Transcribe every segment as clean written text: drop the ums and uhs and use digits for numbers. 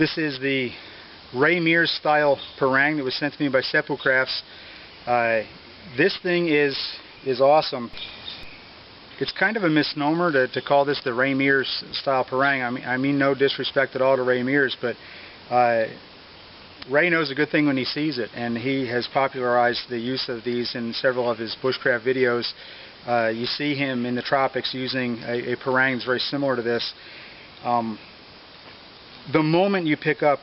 This is the Ray Mears style parang that was sent to me by Seppo Crafts. This thing is awesome. It's kind of a misnomer to call this the Ray Mears style parang. I mean no disrespect at all to Ray Mears, but Ray knows a good thing when he sees it, and he has popularized the use of these in several of his bushcraft videos. You see him in the tropics using a parang that's very similar to this. The moment you pick up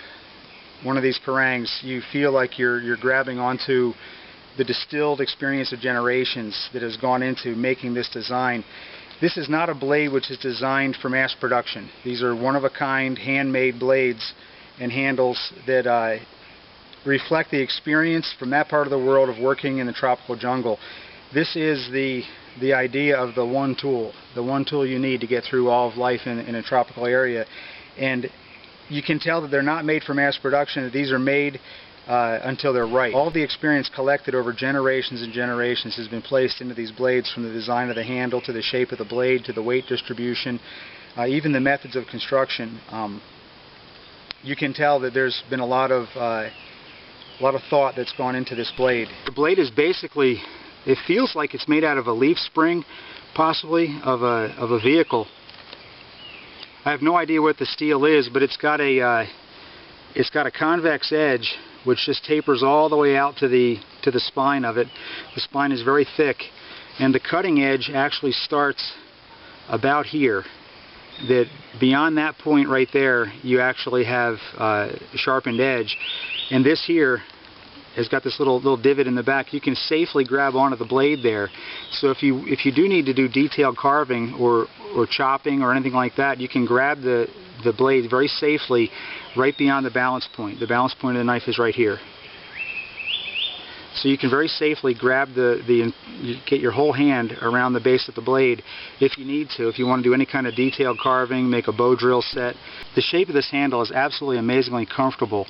one of these parangs, you feel like you're grabbing onto the distilled experience of generations that has gone into making this design. This is not a blade which is designed for mass production. These are one-of-a-kind, handmade blades and handles that reflect the experience from that part of the world of working in the tropical jungle. This is the idea of the one tool you need to get through all of life in a tropical area. And you can tell that they're not made for mass production, that these are made until they're right. All the experience collected over generations and generations has been placed into these blades, from the design of the handle to the shape of the blade to the weight distribution, even the methods of construction. You can tell that there's been a lot of thought that's gone into this blade. The blade is basically, it feels like it's made out of a leaf spring, possibly of a vehicle. I have no idea what the steel is, but it's got a convex edge which just tapers all the way out to the spine of it. The spine is very thick, and the cutting edge actually starts about here. That beyond that point right there, you actually have a sharpened edge, and this here has got this little divot in the back. You can safely grab onto the blade there. So if you do need to do detailed carving or chopping or anything like that, you can grab the blade very safely right beyond the balance point. The balance point of the knife is right here. So you can very safely grab you get your whole hand around the base of the blade if you need to. If you want to do any kind of detailed carving, make a bow drill set. The shape of this handle is absolutely amazingly comfortable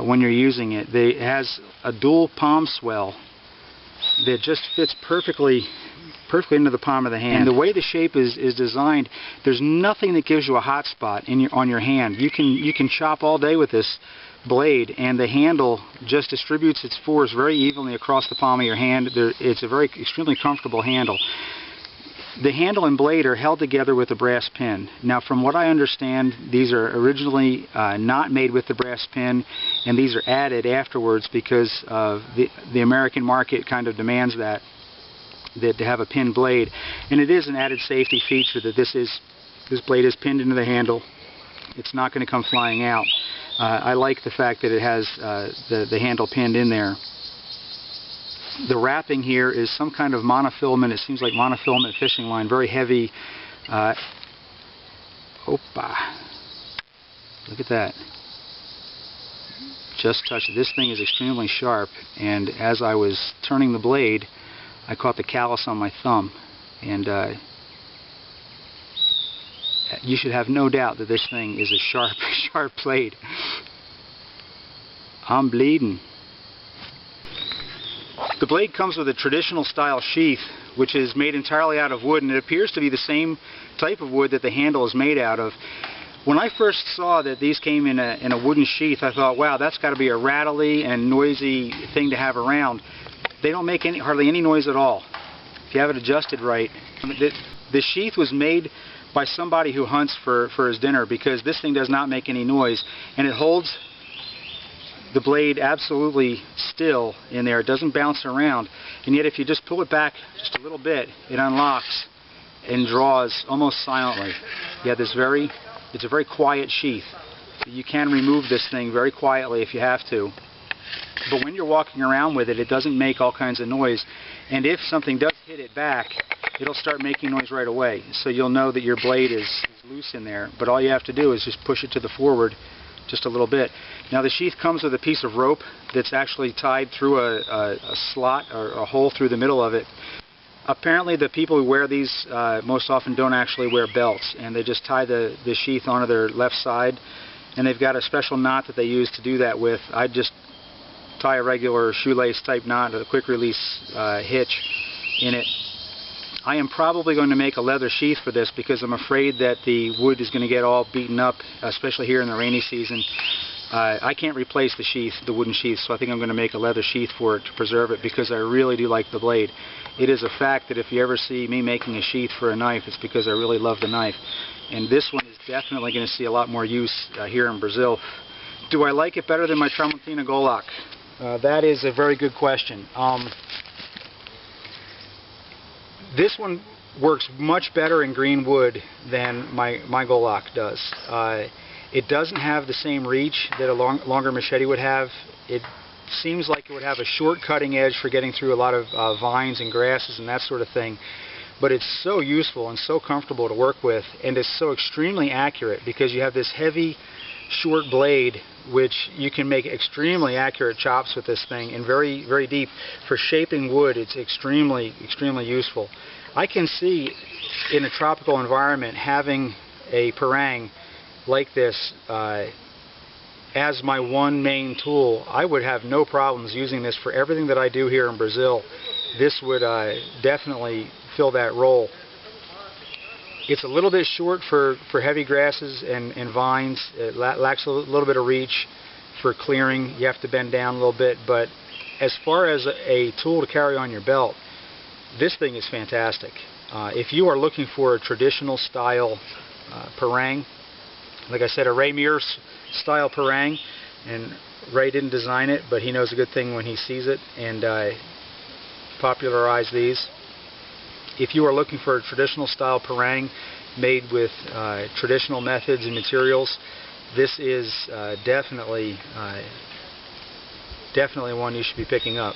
when you're using it. It has a dual palm swell that just fits perfectly into the palm of the hand. And the way the shape is designed, there's nothing that gives you a hot spot on your hand. You can chop all day with this blade, and the handle just distributes its force very evenly across the palm of your hand. It's a extremely comfortable handle. The handle and blade are held together with a brass pin. Now, from what I understand, these are originally not made with the brass pin, and these are added afterwards because the American market kind of demands that to have a pinned blade. And it is an added safety feature that this blade is pinned into the handle. It's not going to come flying out. I like the fact that it has the handle pinned in there. The wrapping here is some kind of monofilament. It seems like monofilament fishing line, very heavy. Opa! Look at that. Just touched it. This thing is extremely sharp, and as I was turning the blade, I caught the callus on my thumb, and you should have no doubt that this thing is a sharp blade. I'm bleeding. The blade comes with a traditional style sheath, which is made entirely out of wood, and it appears to be the same type of wood that the handle is made out of. When I first saw that these came in a wooden sheath, I thought, wow, that's got to be a rattly and noisy thing to have around. They don't make hardly any noise at all if you have it adjusted right. The sheath was made by somebody who hunts for his dinner, because this thing does not make any noise, and it holds the blade absolutely still in there. It doesn't bounce around, and yet if you just pull it back just a little bit, it unlocks and draws almost silently. You have this it's a very quiet sheath. You can remove this thing very quietly if you have to, but when you're walking around with it, it doesn't make all kinds of noise, and if something does hit it back, it'll start making noise right away. So you'll know that your blade is loose in there, but all you have to do is just push it to the forward just a little bit. Now the sheath comes with a piece of rope that's actually tied through a slot or a hole through the middle of it. Apparently the people who wear these most often don't actually wear belts, and they just tie the sheath onto their left side, and they've got a special knot that they use to do that with. I just tie a regular shoelace type knot, a quick release hitch in it. I am probably going to make a leather sheath for this because I'm afraid that the wood is going to get all beaten up, especially here in the rainy season. I can't replace the sheath, the wooden sheath, so I think I'm going to make a leather sheath for it to preserve it because I really do like the blade. It is a fact that if you ever see me making a sheath for a knife, it's because I really love the knife. And this one is definitely going to see a lot more use here in Brazil. Do I like it better than my Tramontina Golok? That is a very good question. This one works much better in green wood than my Golok does. It doesn't have the same reach that a longer machete would have. It seems like it would have a short cutting edge for getting through a lot of vines and grasses and that sort of thing. But it's so useful and so comfortable to work with, and it's so extremely accurate because you have this heavy, short blade which you can make extremely accurate chops with this thing, and very, very deep. For shaping wood, it's extremely, extremely useful. I can see in a tropical environment having a parang like this as my one main tool. I would have no problems using this for everything that I do here in Brazil. This would definitely fill that role. It's a little bit short for heavy grasses and vines. It lacks a little bit of reach for clearing. You have to bend down a little bit, but as far as a tool to carry on your belt, this thing is fantastic. If you are looking for a traditional style parang, like I said, a Ray Mears style parang, and Ray didn't design it, but he knows a good thing when he sees it, and popularized these. If you are looking for a traditional style parang made with traditional methods and materials, this is definitely one you should be picking up.